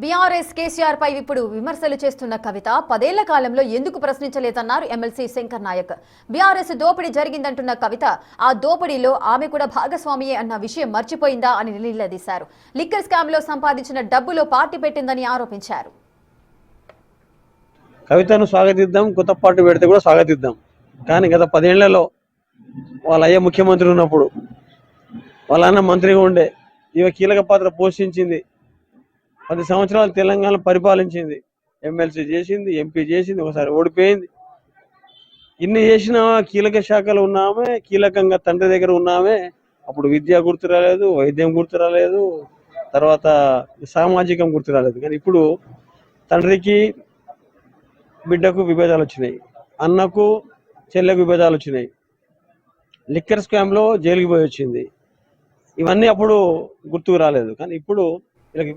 BRS KCR పై ఇప్పుడు విమర్శలు చేస్తున్న కవిత 10 ఏళ్ల కాలంలో ఎందుకు ప్రశ్నించలేదన్నారు ఎమ్మెల్సీ శంకర్ నాయక్. బీఆర్ఎస్ దోపిడీ జరిగిందంటున్న కవిత ఆ దోపిడీలో ఆమె కూడా భాగస్వామియే అన్న విషయం మర్చిపోయిందా అని నిలదీశారు. లిక్కర్ స్కామ్ లో సంపాదించిన డబ్బులో పార్టీ పెట్టిందని ఆరోపించారు. కవితను స్వాగతిద్దాం, కొత్త పార్టీ పెడితే కూడా స్వాగతిద్దాం. కానీ గత 10 ఏళ్లలో వాళ్ళ అయ్యే ముఖ్యమంత్రి ఉన్నప్పుడు వాళ్ళ అన్న మంత్రిగా ఉండే ఇవ కీలక పాత్ర పోషించింది. 10 సంవత్సరాలు తెలంగాణ పరిపాలించింది. ఎమ్మెల్సీ చేసింది, ఎంపీ చేసింది, ఒకసారి ఓడిపోయింది. ఇన్ని చేసిన కీలక శాఖలు ఉన్నామే, కీలకంగా తండ్రి దగ్గర ఉన్నామే. అప్పుడు విద్య గుర్తు రాలేదు, వైద్యం గుర్తు రాలేదు, తర్వాత సామాజికం గుర్తు రాలేదు. కానీ ఇప్పుడు తండ్రికి బిడ్డకు విభేదాలు వచ్చినాయి, అన్నకు చెల్లెకు విభేదాలు వచ్చినాయి, లిక్కర్ స్కామ్లో జైలుకి పోయి వచ్చింది. ఇవన్నీ అప్పుడు గుర్తుకు రాలేదు. కానీ ఇప్పుడు వీళ్ళకి